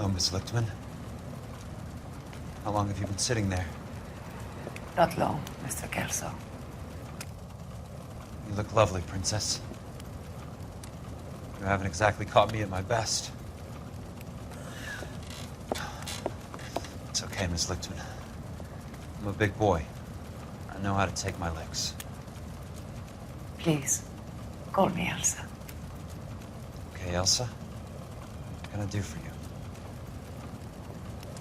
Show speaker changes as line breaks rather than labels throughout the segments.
Hello, Miss Lichtman. How long have you been sitting there?
Not long, Mr. Kelso.
You look lovely, Princess. You haven't exactly caught me at my best. It's okay, Miss Lichtman. I'm a big boy. I know how to take my licks.
Please, call me Elsa.
Okay, Elsa? What can I do for you?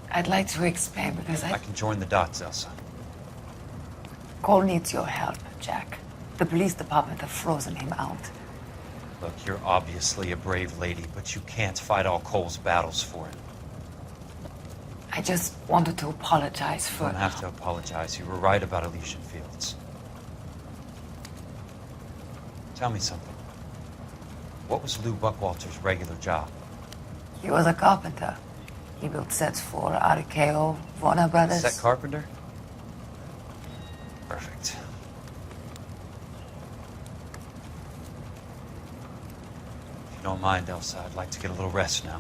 I'd like to explain because
I can join the dots, Elsa.
Cole needs your help, Jack. The police department have frozen him out.
Look, you're obviously a brave lady, but you can't fight all Cole's battles for him.
I just wanted to apologize for...
You don't have to apologize. You were right about Elysian Fields. Tell me something. What was Lou Buckwalter's regular job?
He was a carpenter. He built sets for ACERCA, Warner Brothers.
Set carpenter? Perfect. If you don't mind, Elsa, I'd like to get a little rest now.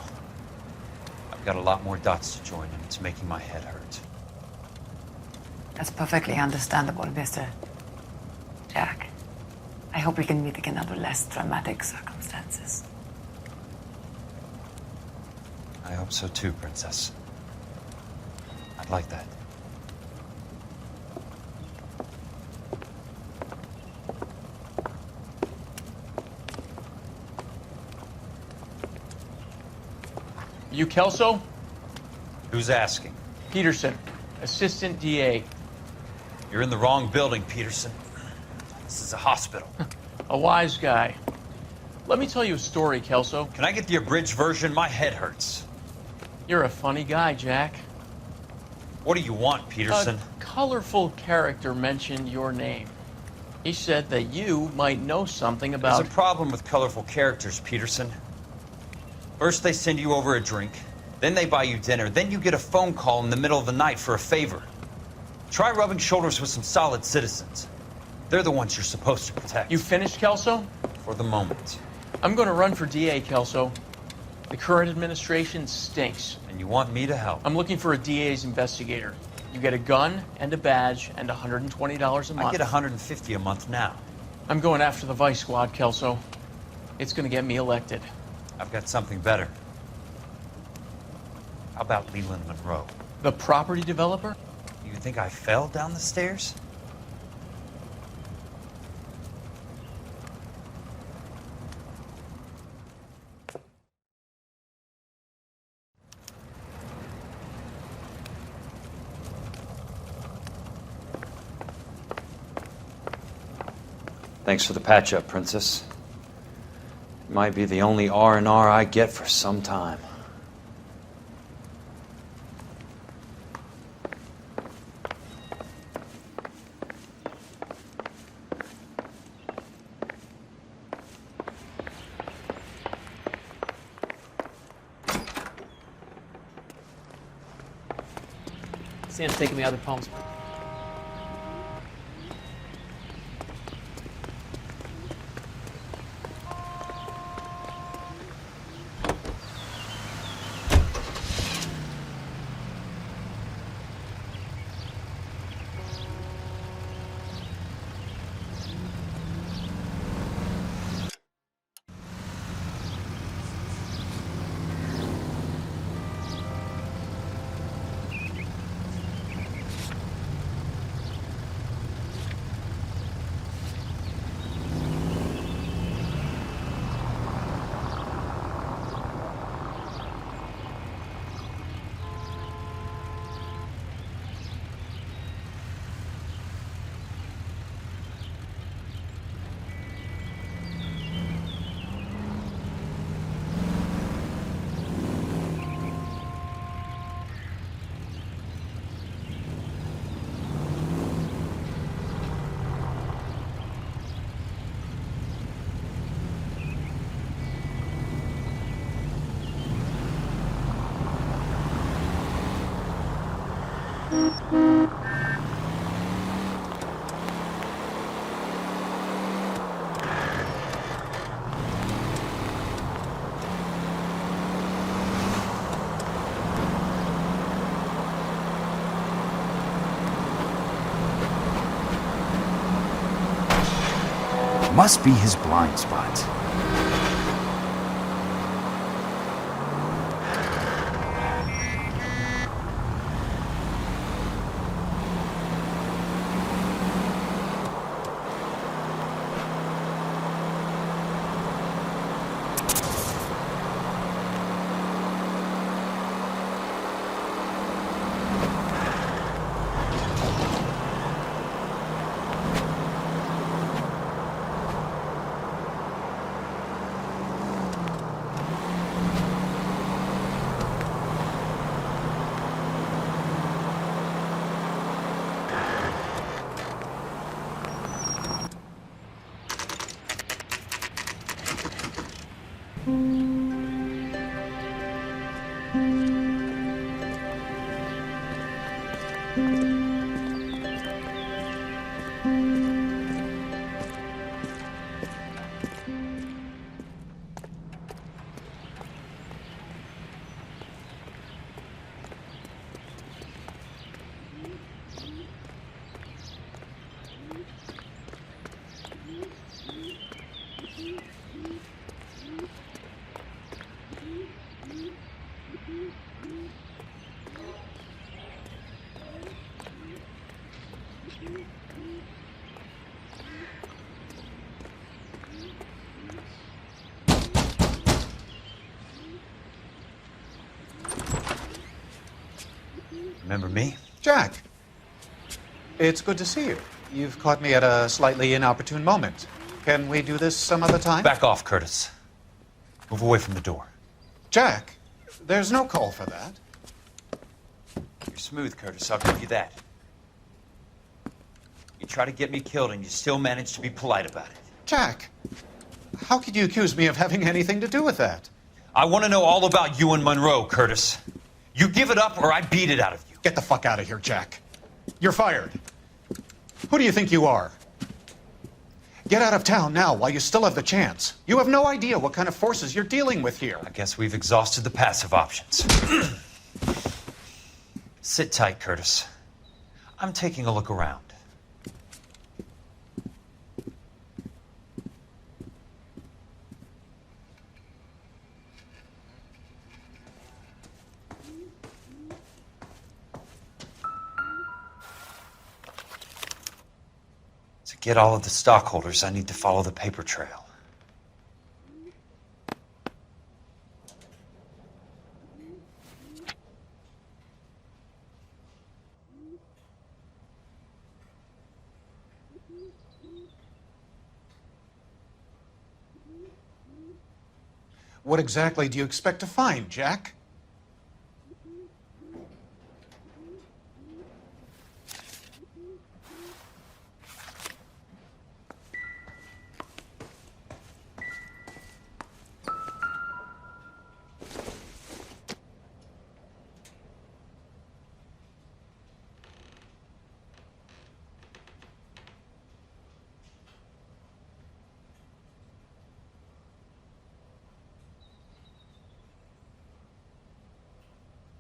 I've got a lot more dots to join, and it's making my head hurt.
That's perfectly understandable, Mr. Jack. I hope we can meet again under less dramatic circumstances.
I hope so too, Princess. I'd like that.
You Kelso?
Who's asking?
Peterson, Assistant DA.
You're in the wrong building, Peterson. This is a hospital.
A wise guy. Let me tell you a story, Kelso.
Can I get the abridged version? My head hurts.
You're a funny guy, Jack.
What do you want, Peterson?
A colorful character mentioned your name. He said that you might know something about...
There's a problem with colorful characters, Peterson. First they send you over a drink, then they buy you dinner, then you get a phone call in the middle of the night for a favor. Try rubbing shoulders with some solid citizens. They're the ones you're supposed to protect.
You finished, Kelso?
For the moment.
I'm going to run for DA, Kelso. The current administration stinks.
And you want me to help?
I'm looking for a DA's investigator. You get a gun and a badge and $120 a month.
I get $150 a month now.
I'm going after the Vice Squad, Kelso. It's going to get me elected.
I've got something better. How about Leland Monroe?
The property developer?
You think I fell down the stairs? Thanks for the patch-up, Princess. It might be the only R&R I get for some time.
Sam's taking me out of Palm Springs.
Must be his blind spot.
Remember me?
Jack, it's good to see you. You've caught me at a slightly inopportune moment. Can we do this some other time?
Back off, Curtis. Move away from the door.
Jack, there's no call for that.
You're smooth, Curtis, I'll give you that. You try to get me killed and you still manage to be polite about it.
Jack, how could you accuse me of having anything to do with that?
I want to know all about you and Monroe, Curtis. You give it up or I beat it out of you.
Get the fuck out of here, Jack. You're fired. Who do you think you are? Get out of town now while you still have the chance. You have no idea what kind of forces you're dealing with here.
I guess we've exhausted the passive options. Sit tight, Curtis. I'm taking a look around. To get all of the stockholders, I need to follow the paper trail.
What exactly do you expect to find, Jack?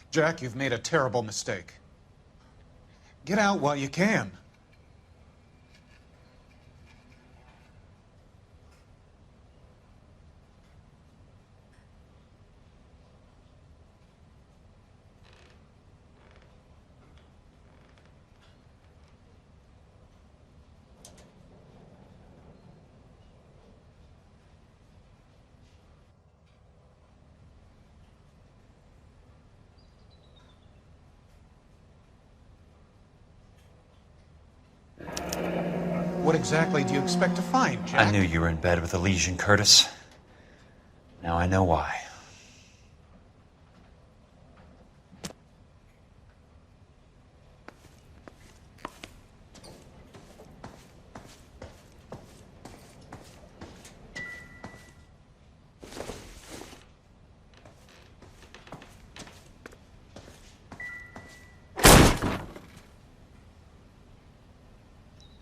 Jack, you've made a terrible mistake. Get out while you can. What exactly do you expect to find, Jack?
I knew you were in bed with a lesion, Curtis. Now I know why.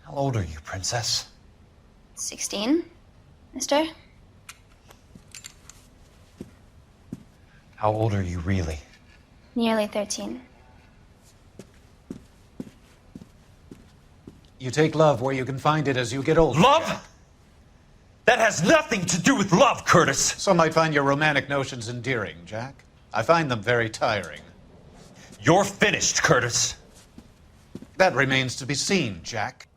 How old are you, Princess?
16, mister?
How old are you really?
Nearly 13.
You take love where you can find it as you get older.
Love?
Jack.
That has nothing to do with love, Curtis.
Some might find your romantic notions endearing, Jack. I find them very tiring.
You're finished, Curtis.
That remains to be seen, Jack.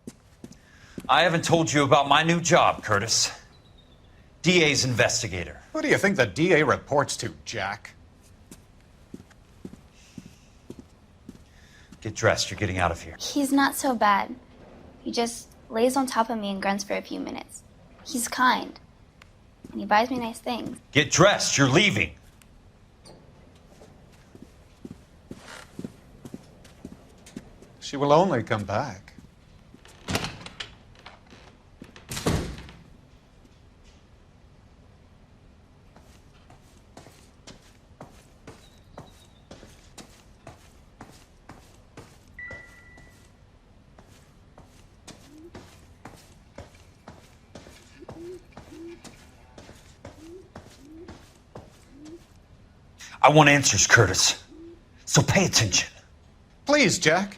I haven't told you about my new job, Curtis. DA's investigator.
Who do you think the DA reports to, Jack?
Get dressed, you're getting out of here.
He's not so bad. He just lays on top of me and grunts for a few minutes. He's kind. And he buys me nice things.
Get dressed, you're leaving.
She will only come back.
I want answers, Curtis. So pay attention.
Please, Jack.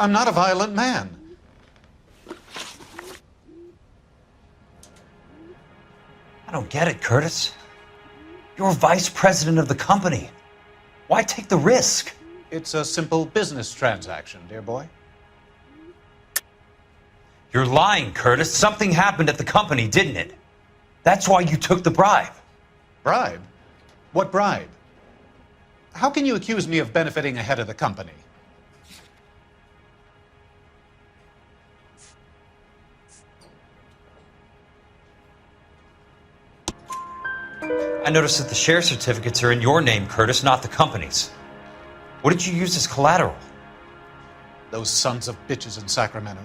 I'm not a violent man.
I don't get it, Curtis. You're vice president of the company. Why take the risk?
It's a simple business transaction, dear boy.
You're lying, Curtis. Something happened at the company, didn't it? That's why you took the bribe.
Bribe? What bribe? How can you accuse me of benefiting ahead of the company?
I noticed that the share certificates are in your name, Curtis, not the company's. What did you use as collateral?
Those sons of bitches in Sacramento.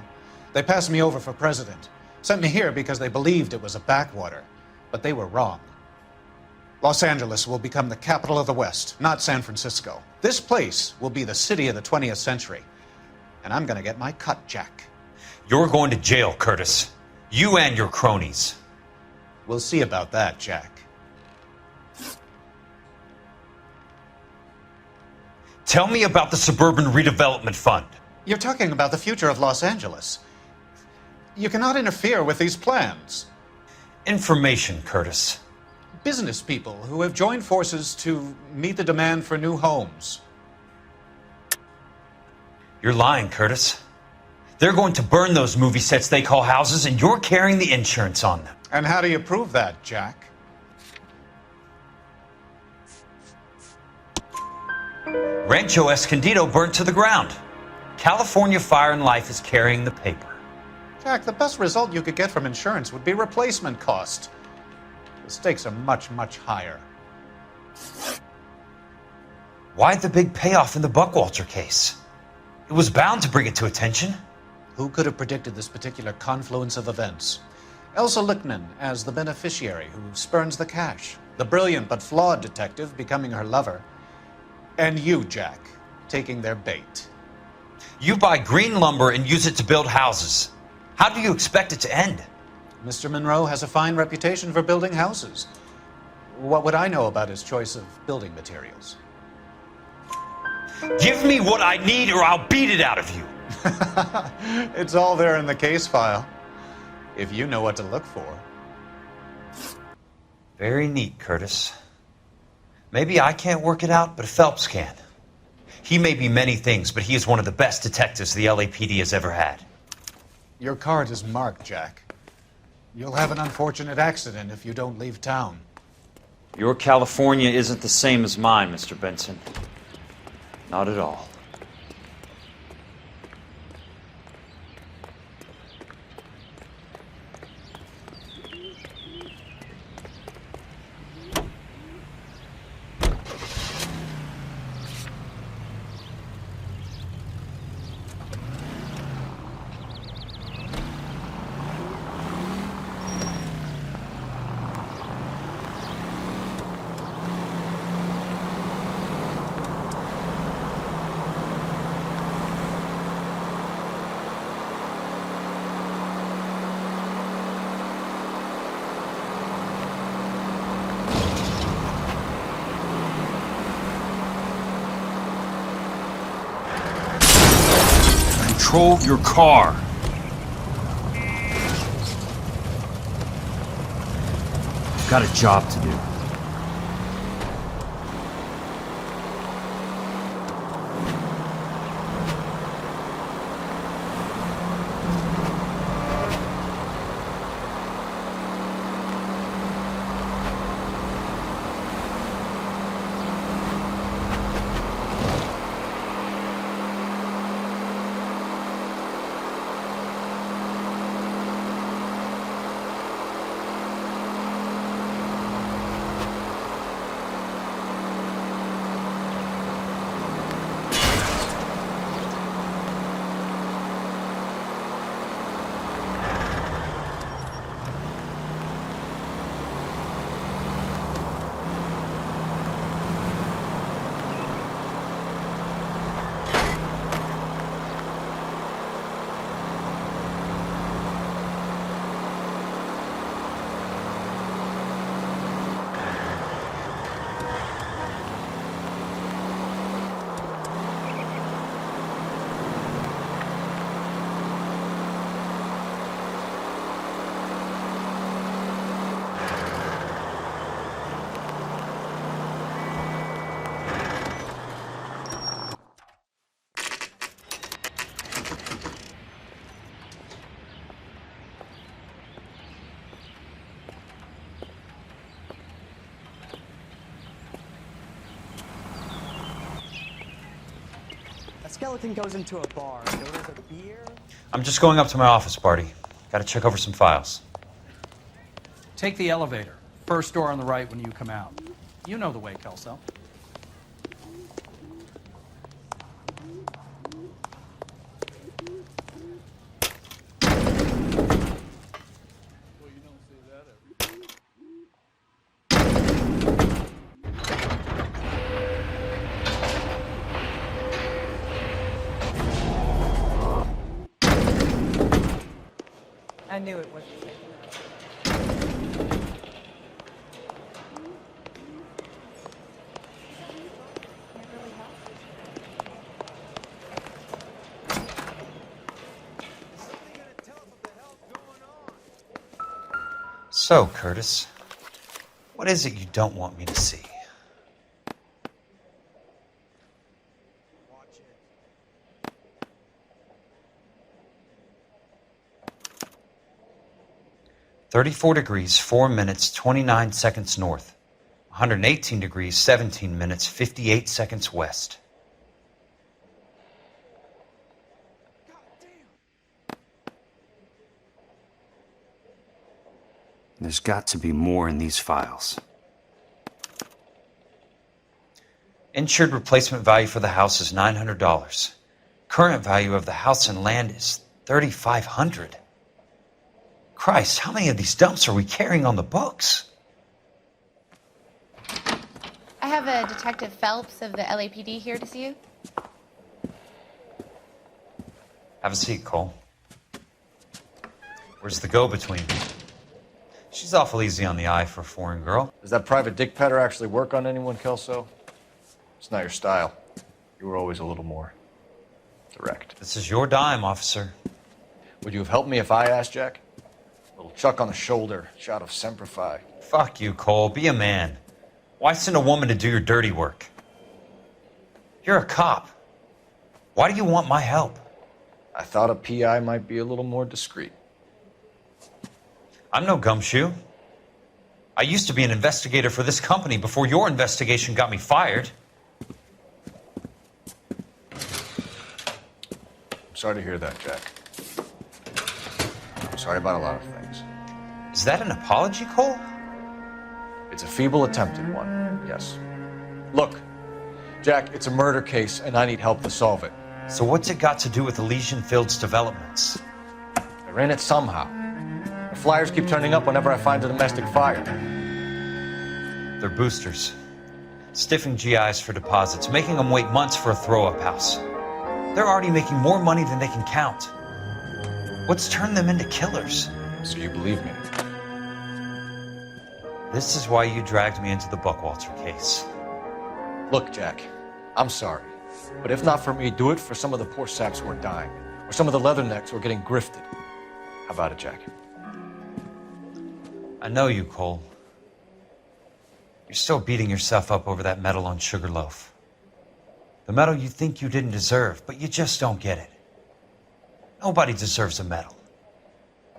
They passed me over for president. Sent me here because they believed it was a backwater. But they were wrong. Los Angeles will become the capital of the West, not San Francisco. This place will be the city of the 20th century. And I'm gonna get my cut, Jack.
You're going to jail, Curtis. You and your cronies.
We'll see about that, Jack.
Tell me about the Suburban Redevelopment Fund.
You're talking about the future of Los Angeles. You cannot interfere with these plans.
Information, Curtis.
Business people who have joined forces to meet the demand for new homes.
You're lying, Curtis. They're going to burn those movie sets they call houses, and you're carrying the insurance on them.
And how do you prove that, Jack?
Rancho Escondido burnt to the ground. California Fire and Life is carrying the paper.
Jack, the best result you could get from insurance would be replacement cost. The stakes are much, much higher.
Why the big payoff in the Buckwalter case? It was bound to bring it to attention.
Who could have predicted this particular confluence of events? Elsa Lichtman as the beneficiary who spurns the cash. The brilliant but flawed detective becoming her lover. And you, Jack, taking their bait.
You buy green lumber and use it to build houses. How do you expect it to end?
Mr. Monroe has a fine reputation for building houses. What would I know about his choice of building materials?
Give me what I need or I'll beat it out of you.
It's all there in the case file, if you know what to look for.
Very neat, Curtis. Maybe I can't work it out, but Phelps can. He may be many things, but he is one of the best detectives the LAPD has ever had.
Your card is marked, Jack. You'll have an unfortunate accident if you don't leave town.
Your California isn't the same as mine, Mr. Benson. Not at all. Control your car.
got a job to do.
Skeleton goes into a bar, so there's a beer.
I'm just going up to my office, Barty. Gotta check over some files.
Take the elevator. First door on the right when you come out. You know the way, Kelso.
I knew it wasn't safe.
So, Curtis, what is it you don't want me to see? 34 degrees, 4 minutes, 29 seconds north. 118 degrees, 17 minutes, 58 seconds west.
There's got to be more in these files.
Insured replacement value for the house is $900. Current value of the house and land is $3,500. Christ, how many of these dumps are we carrying on the books?
I have a Detective Phelps of the LAPD here to see you.
Have a seat, Cole. Where's the go-between? She's awful easy on the eye for a foreign girl.
Does that private dick petter actually work on anyone, Kelso? It's not your style. You were always a little more direct.
This is your dime, officer.
Would you have helped me if I asked, Jack? A little chuck on the shoulder, shot of Semper Fi.
Fuck you, Cole. Be a man. Why send a woman to do your dirty work? You're a cop. Why do you want my help?
I thought a PI might be a little more discreet.
I'm no gumshoe. I used to be an investigator for this company before your investigation got me fired.
I'm sorry to hear that, Jack. I'm sorry about a lot of things.
Is that an apology, Cole?
It's a feeble attempt at one, yes. Look, Jack, it's a murder case, and I need help to solve it.
So what's it got to do with Elysian Fields developments?
They're in it somehow. The flyers keep turning up whenever I find a domestic fire.
They're boosters. Stiffing GIs for deposits, making them wait months for a throw-up house. They're already making more money than they can count. What's turned them into killers?
So you believe me?
This is why you dragged me into the Buckwalter case.
Look, Jack, I'm sorry. But if not for me, do it for some of the poor saps who are dying. Or some of the leathernecks who are getting grifted. How about it, Jack?
I know you, Cole. You're still beating yourself up over that medal on Sugarloaf. The medal you think you didn't deserve, but you just don't get it. Nobody deserves a medal.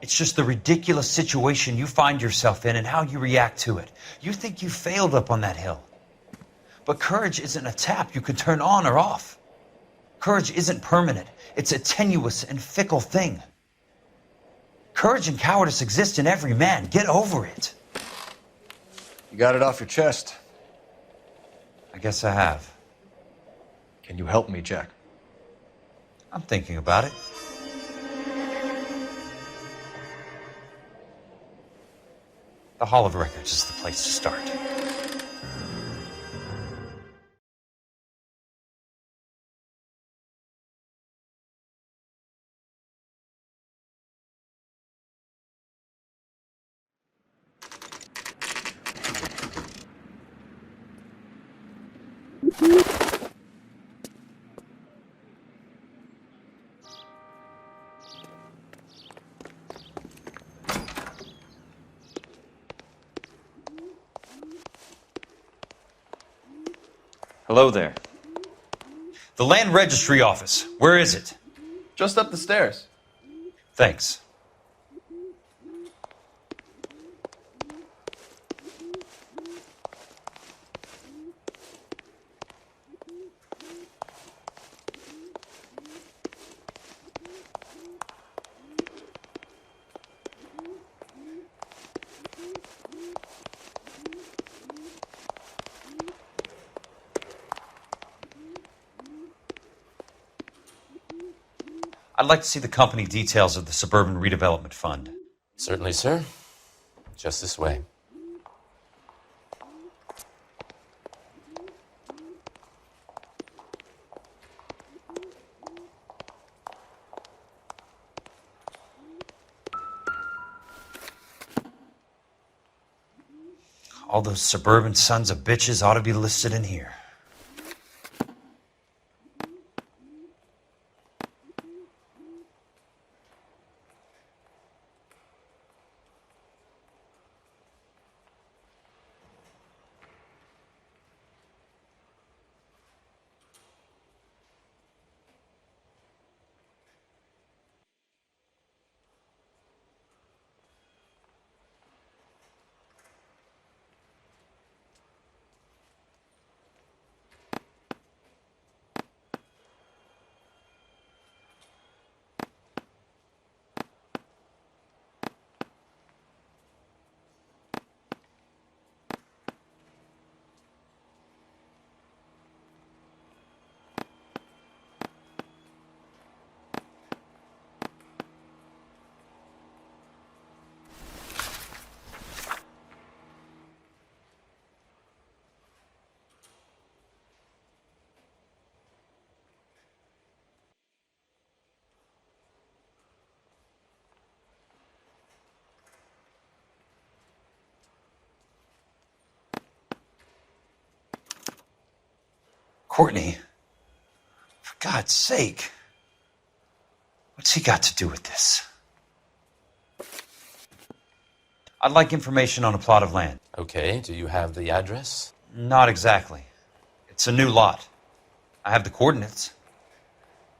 It's just the ridiculous situation you find yourself in and how you react to it. You think you failed up on that hill. But courage isn't a tap you can turn on or off. Courage isn't permanent. It's a tenuous and fickle thing. Courage and cowardice exist in every man. Get over it.
You got it off your chest.
I guess I have.
Can you help me, Jack?
I'm thinking about it. The Hall of Records is the place to start.
Hello there.
The Land Registry Office. Where is it?
Just up the stairs.
Thanks. I'd like to see the company details of the Suburban Redevelopment Fund.
Certainly, sir. Just this way.
All those suburban sons of bitches ought to be listed in here. Courtney, for God's sake, what's he got to do with this? I'd like information on a plot of land.
Okay, do you have the address?
Not exactly. It's a new lot. I have the coordinates.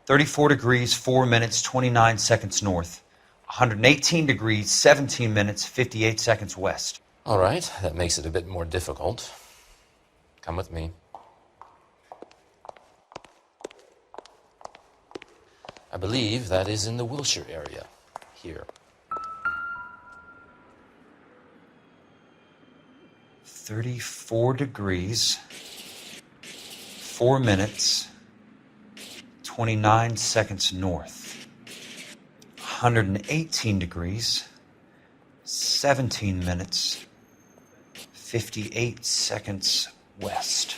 34 degrees, 4 minutes, 29 seconds north. 118 degrees, 17 minutes, 58 seconds west.
All right, that makes it a bit more difficult. Come with me. I believe that is in the Wilshire area, here.
34 degrees, 4 minutes, 29 seconds north. 118 degrees, 17 minutes, 58 seconds west.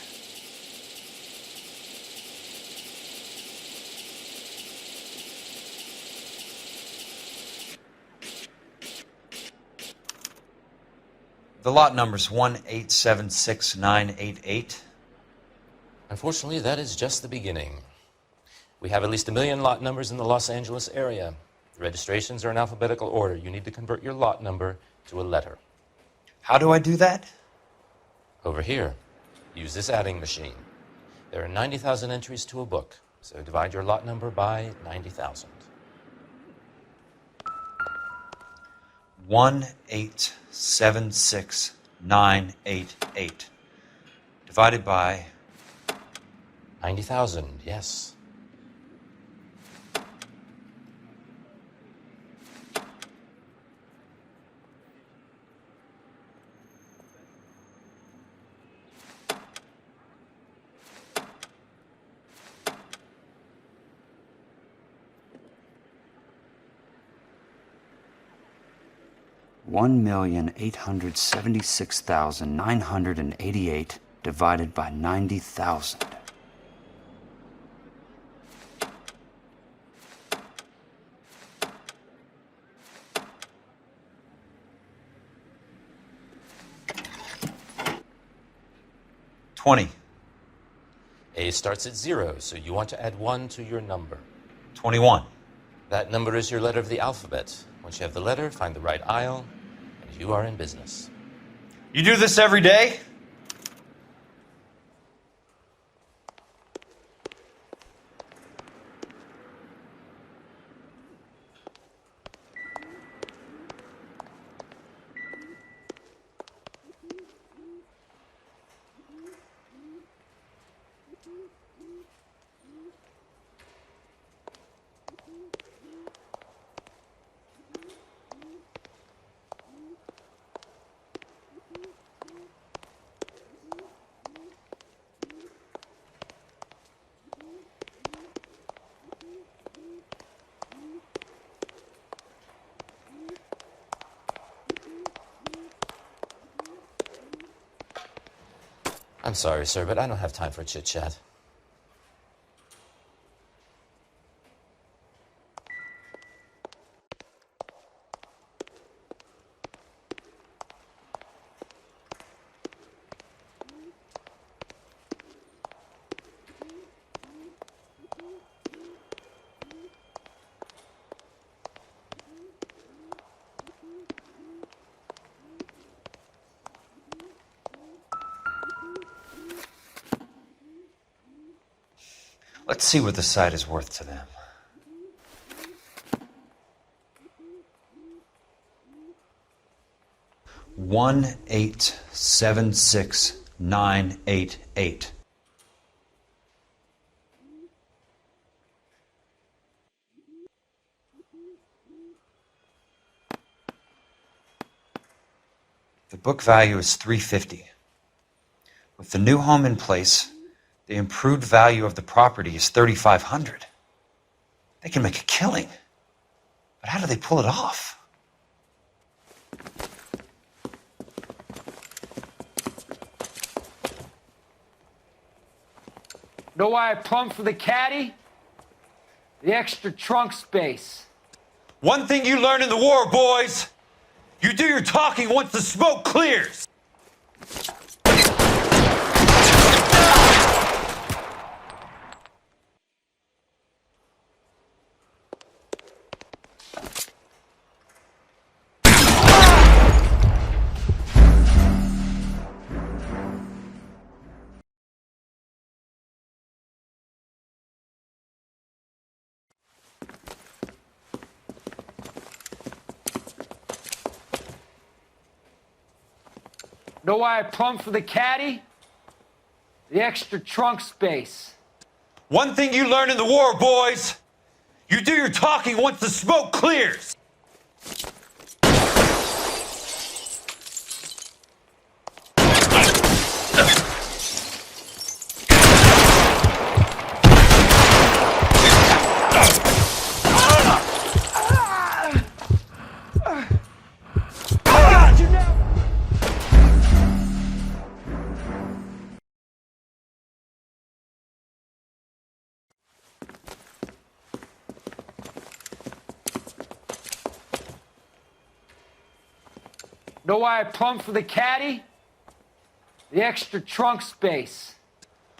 The lot number's 1876988.
Unfortunately, that is just the beginning. We have at least 1 million lot numbers in the Los Angeles area. The registrations are in alphabetical order. You need to convert your lot number to a letter.
How do I do that?
Over here, use this adding machine. There are 90,000 entries to a book, so divide your lot number by 90,000.
1876988 divided by
90,000, yes.
$1,876,988 divided by 90,000.
$20.
A starts at 0, so you want to add 1 to your number.
21.
That number is your letter of the alphabet. Once you have the letter, find the right aisle, and you are in business.
You do this every day?
I'm sorry, sir, but I don't have time for chit-chat.
Let's see what the site is worth to them. $1,876,988. The book value is $350. With the new home in place, the improved value of the property is $3,500. They can make a killing. But how do they pull it off?
Know why I plumbed for the caddy? The extra trunk space.
One thing you learn in the war, boys. You do your talking once the smoke clears.
Know why I plumbed for the caddy? The extra trunk space.
One thing you learn in the war, boys. You do your talking once the smoke clears.
Know why I plumbed for the caddy? The extra trunk space.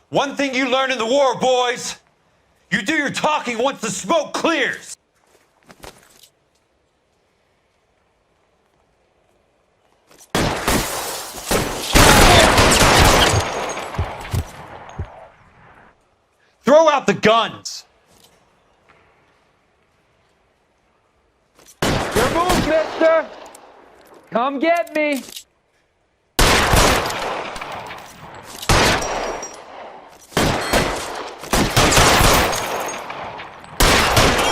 One thing you learn in the war, boys. You do your talking once the smoke clears. Drop the guns!
Your move, mister! Come get me!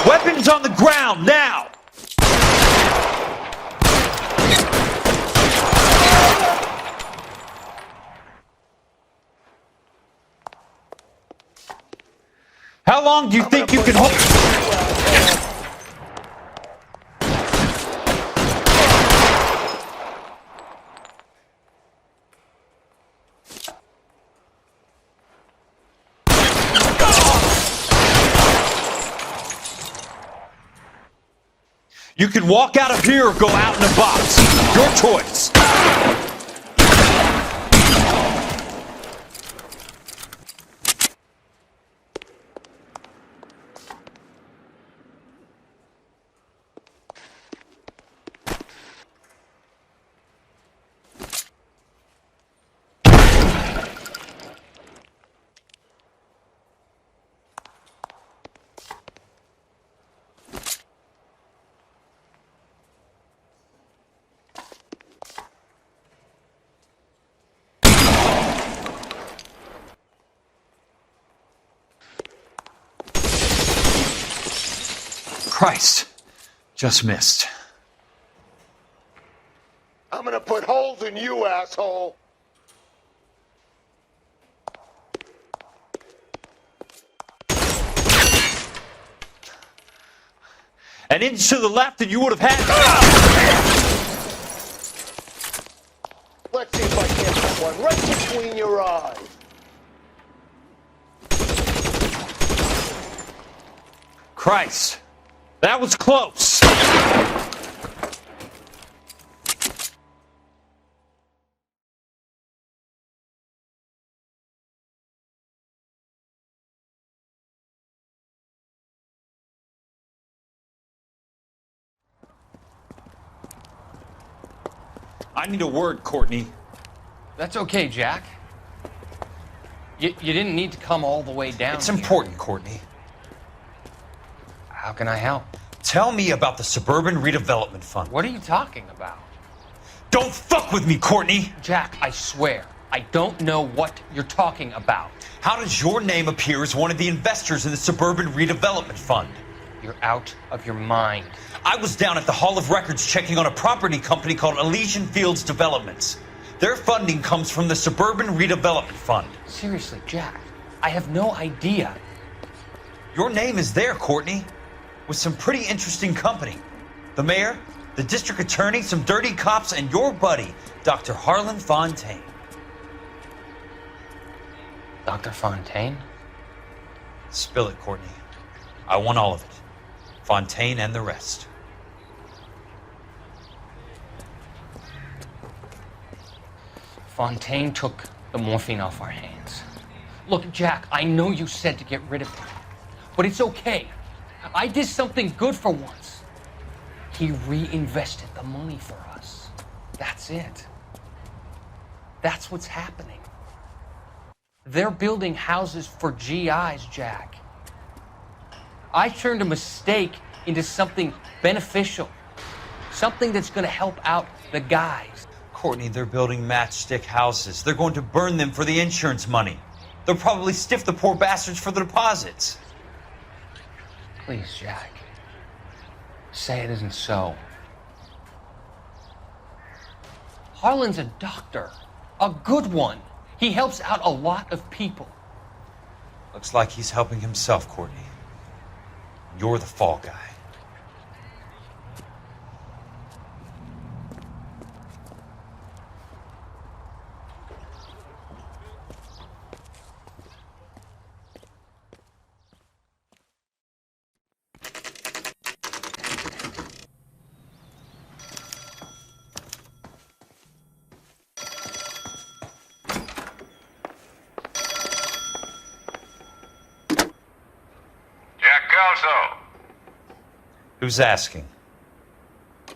Weapons on the ground, now! How long do you think you can hold? You can walk out of here or go out in a box. Your choice. Christ, just missed.
I'm gonna put holes in you, asshole!
An inch to the left and you would have had...
Let's see if I can't put one right between your eyes.
Christ, that was close. I need a word, Courtney.
That's okay, Jack. You didn't need to come all the way down.
It's important, Courtney.
How can I help?
Tell me about the Suburban Redevelopment Fund.
What are you talking about?
Don't fuck with me, Courtney!
Jack, I swear, I don't know what you're talking about.
How does your name appear as one of the investors in the Suburban Redevelopment Fund?
You're out of your mind.
I was down at the Hall of Records checking on a property company called Elysian Fields Developments. Their funding comes from the Suburban Redevelopment Fund.
Seriously, Jack, I have no idea.
Your name is there, Courtney, with some pretty interesting company. The mayor, the district attorney, some dirty cops, and your buddy, Dr. Harlan Fontaine.
Dr. Fontaine?
Spill it, Courtney. I want all of it. Fontaine and the rest.
Fontaine took the morphine off our hands. Look, Jack, I know you said to get rid of him, but it's okay. I did something good for once. He reinvested the money for us. That's it. That's what's happening. They're building houses for GIs, Jack. I turned a mistake into something beneficial. Something that's going to help out the guys.
Courtney, they're building matchstick houses. They're going to burn them for the insurance money. They'll probably stiff the poor bastards for the deposits.
Please, Jack. Say it isn't so. Harlan's a doctor. A good one. He helps out a lot of people.
Looks like he's helping himself, Courtney. You're the fall guy. Who's asking?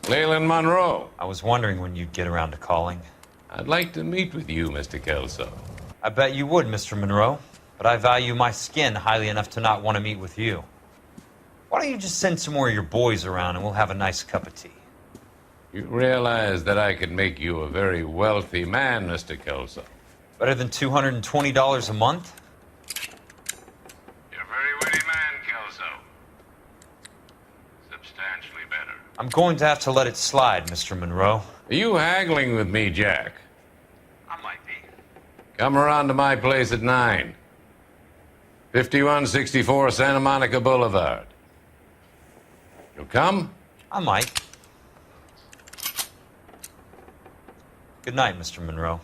Leland Monroe.
I was wondering when you'd get around to calling.
I'd like to meet with you, Mr. Kelso.
I bet you would, Mr. Monroe. But I value my skin highly enough to not want to meet with you. Why don't you just send some more of your boys around and we'll have a nice cup of tea?
You realize that I could make you a very wealthy man, Mr. Kelso.
Better than $220 a month?
You're a very witty man, Kelso. Substantially better.
I'm going to have to let it slide, Mr. Monroe.
Are you haggling with me, Jack?
I might be.
Come around to my place at 9. 5164 Santa Monica Boulevard. You'll come?
I might. Good night, Mr. Monroe.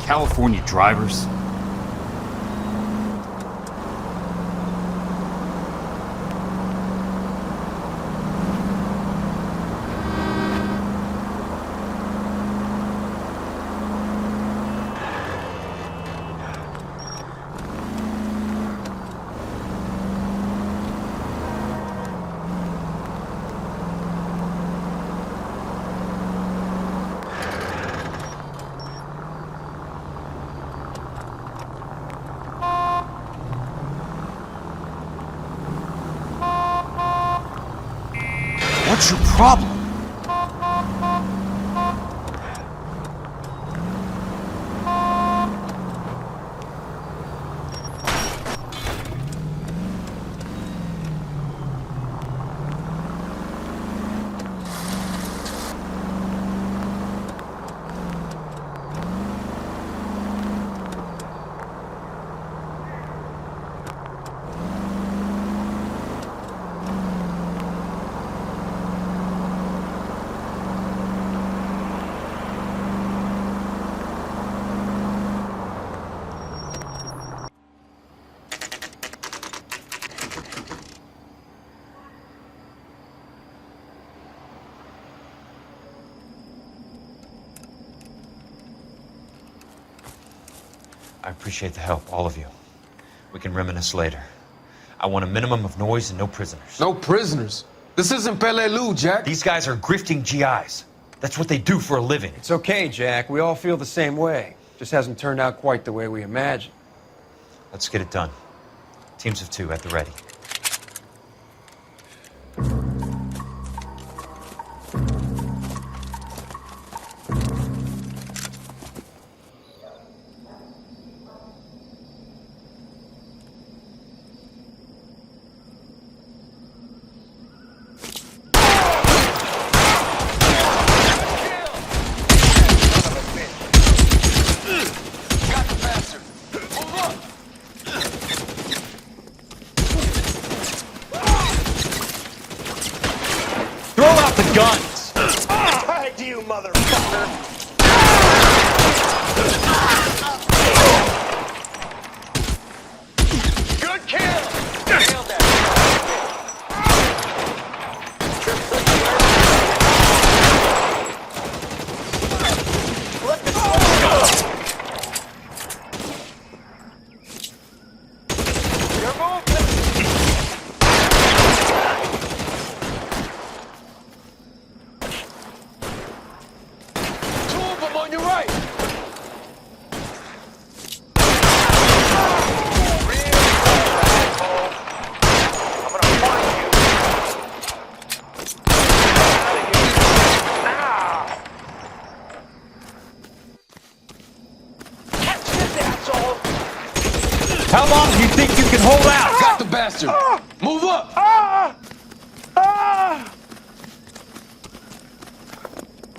California drivers. What's your problem?
I appreciate the help, all of you. We can reminisce later. I want a minimum of noise and no prisoners.
No prisoners? This isn't Pelelu, Jack.
These guys are grifting GIs. That's what they do for a living.
It's okay, Jack. We all feel the same way. Just hasn't turned out quite the way we imagined.
Let's get it done. Teams of 2 at the ready.
faster! Move up!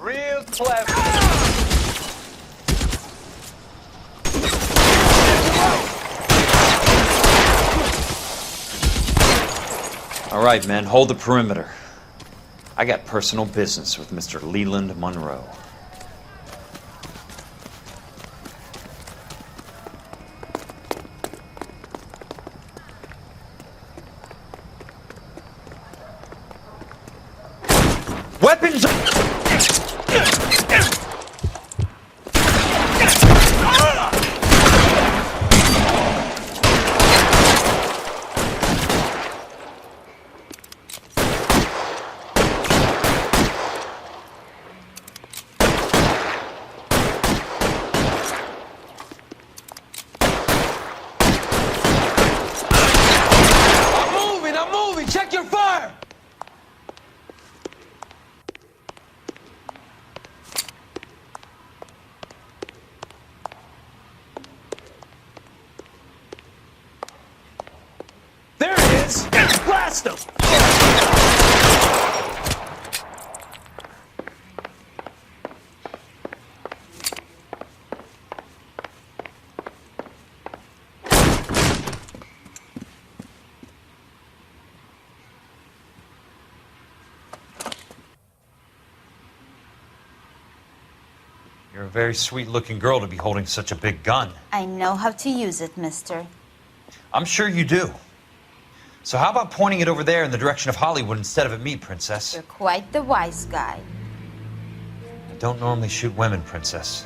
Real clever.
All right, men, hold the perimeter. I got personal business with Mr. Leland Monroe. Weapons!
I'm moving! Check your fire!
There it is! Blast him! You're a very sweet-looking girl to be holding such a big gun.
I know how to use it, mister.
I'm sure you do. So how about pointing it over there in the direction of Hollywood instead of at me, Princess?
You're quite the wise guy.
I don't normally shoot women, Princess.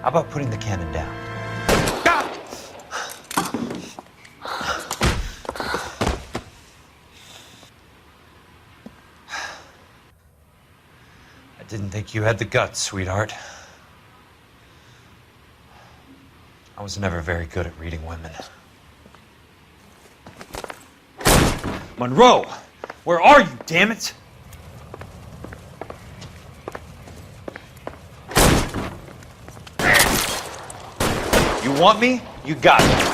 How about putting the cannon down? I didn't think you had the guts, sweetheart. I was never very good at reading women. Monroe! Where are you, damn it? You want me? You got me.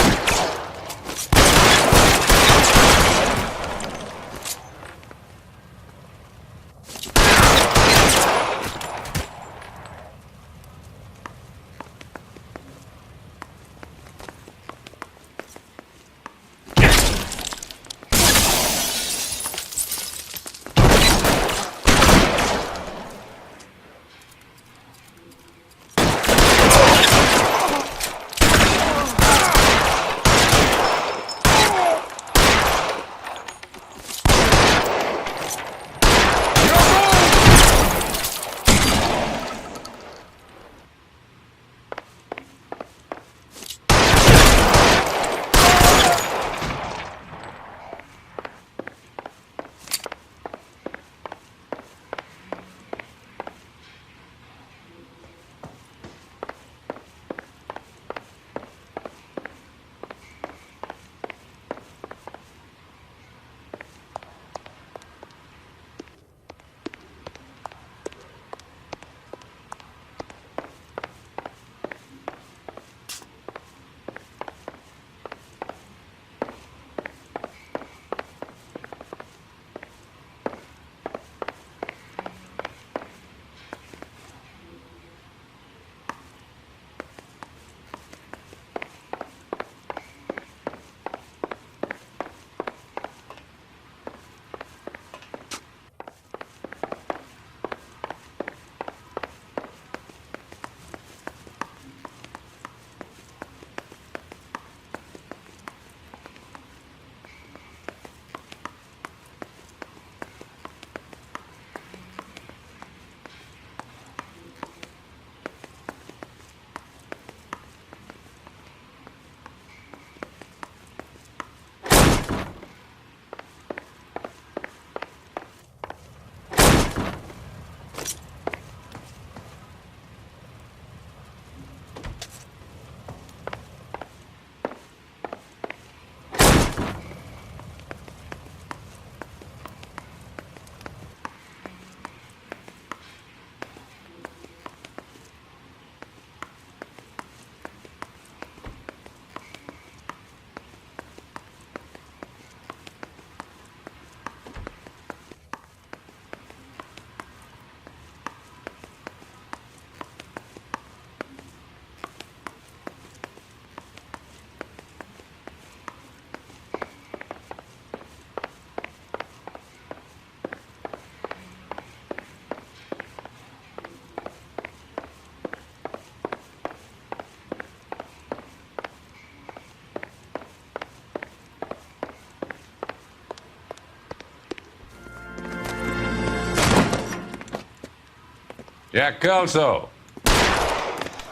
Jack Kelso.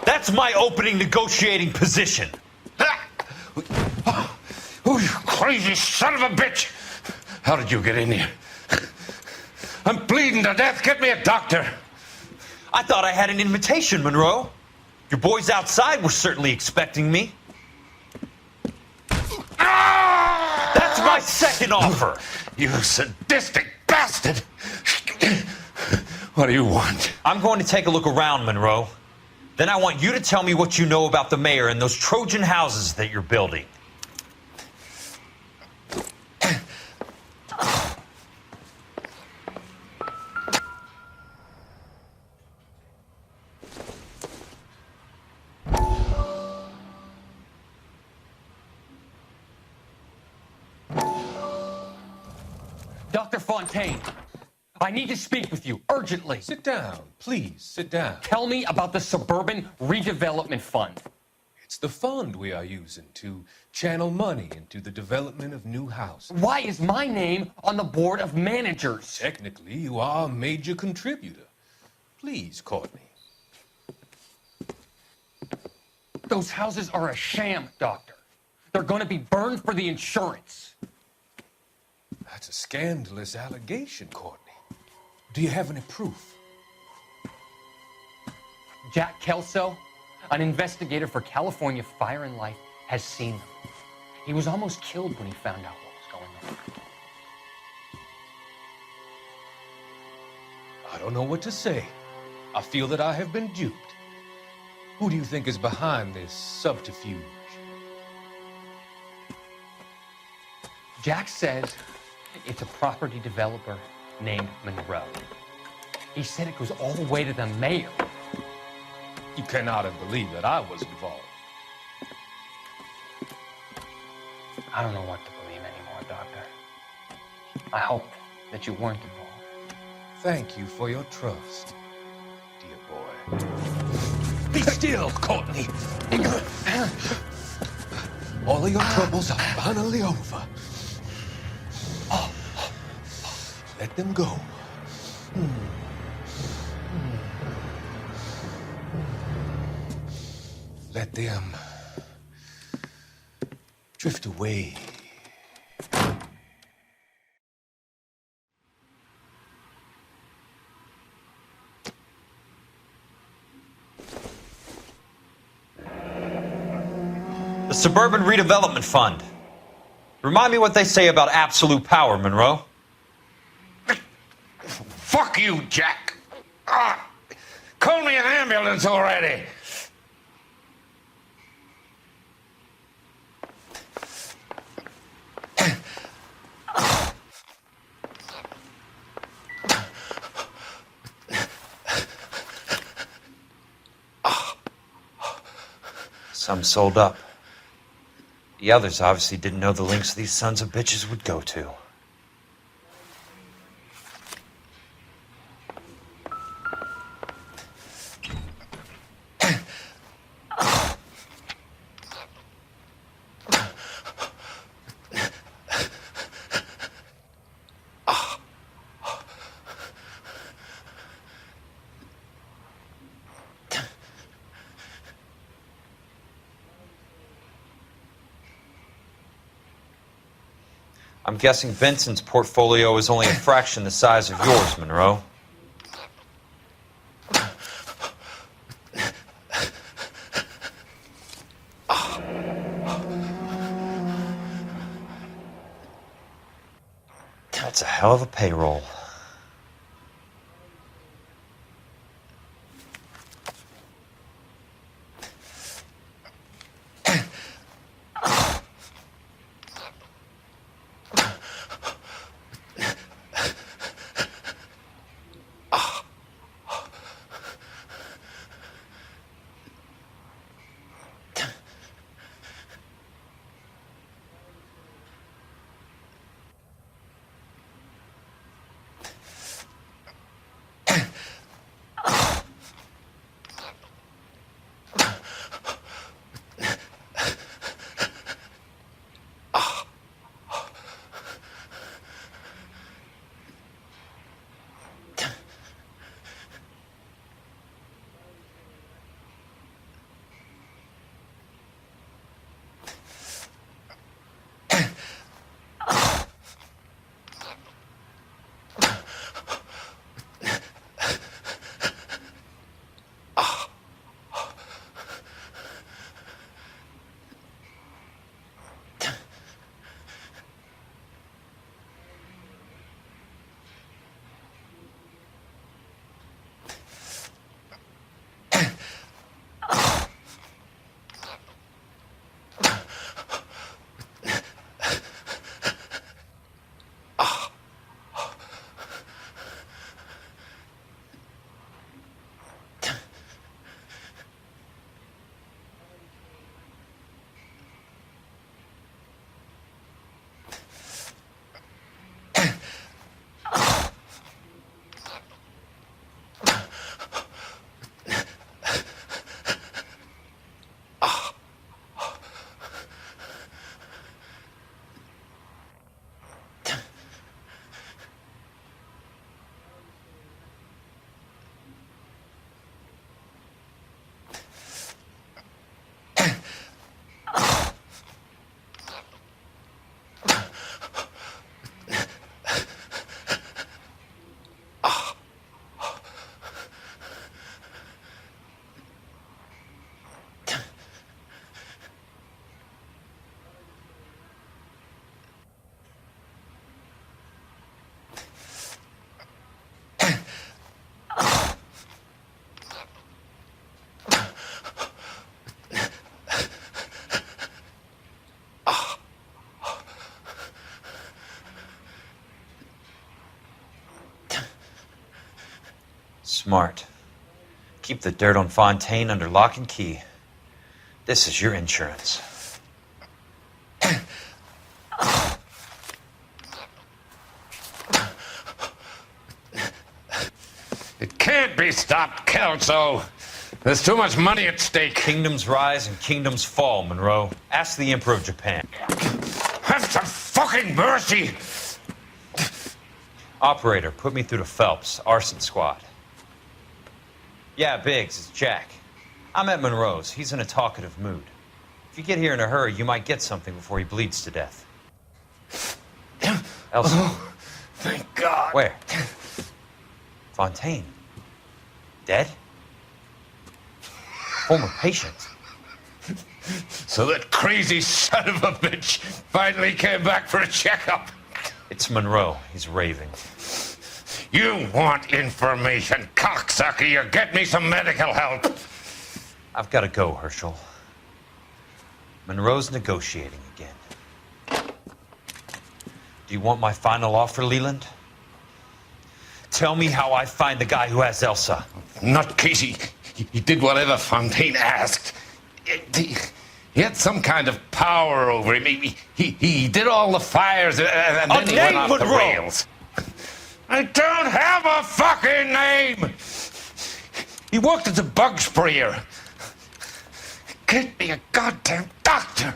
That's my opening negotiating position.
Oh, you crazy son of a bitch! How did you get in here? I'm bleeding to death. Get me a doctor.
I thought I had an invitation, Monroe. Your boys outside were certainly expecting me. That's my second offer.
You sadistic bastard! What do you want?
I'm going to take a look around, Monroe. Then I want you to tell me what you know about the mayor and those Trojan houses that you're building.
Dr. Fontaine, I need to speak with you urgently.
Sit down, please, sit down.
Tell me about the Suburban Redevelopment Fund.
It's the fund we are using to channel money into the development of new houses.
Why is my name on the board of managers?
Technically, you are a major contributor. Please, Courtney.
Those houses are a sham, Doctor. They're going to be burned for the insurance.
That's a scandalous allegation, Courtney. Do you have any proof?
Jack Kelso, an investigator for California Fire and Life, has seen them. He was almost killed when he found out what was going on.
I don't know what to say. I feel that I have been duped. Who do you think is behind this subterfuge?
Jack says it's a property developer named Monroe. He said it goes all the way to the mayor.
You cannot have believed that I was involved.
I don't know what to believe anymore, Doctor. I hope that you weren't involved.
Thank you for your trust, dear boy. Be still, Courtney. All of your troubles are finally over. Let them go. Let them drift away.
The Suburban Redevelopment Fund. Remind me what they say about absolute power, Monroe.
Fuck you, Jack. Call me an ambulance already.
Some sold up. The others obviously didn't know the links these sons of bitches would go to. I'm guessing Benson's portfolio is only a fraction the size of yours, Monroe. That's a hell of a payroll. Smart. Keep the dirt on Fontaine under lock and key. This is your insurance.
It can't be stopped, Kelso. There's too much money at stake.
Kingdoms rise and kingdoms fall, Monroe. Ask the Emperor of Japan.
Have some fucking mercy!
Operator, put me through to Phelps, arson squad. Yeah, Biggs, it's Jack. I'm at Monroe's. He's in a talkative mood. If you get here in a hurry, you might get something before he bleeds to death. Elsa.
Oh, thank God.
Where? Fontaine. Dead? Former patient.
So that crazy son of a bitch finally came back for a checkup.
It's Monroe. He's raving.
You want information, cocksucker. You get me some medical help.
I've got to go, Herschel. Monroe's negotiating again. Do you want my final offer, Leland? Tell me how I find the guy who has Elsa.
Nutcase, he did whatever Fontaine asked. He had some kind of power over him. He did all the fires and then he went off the rails. I don't have a fucking name! He worked as a bug sprayer. Get me a goddamn doctor!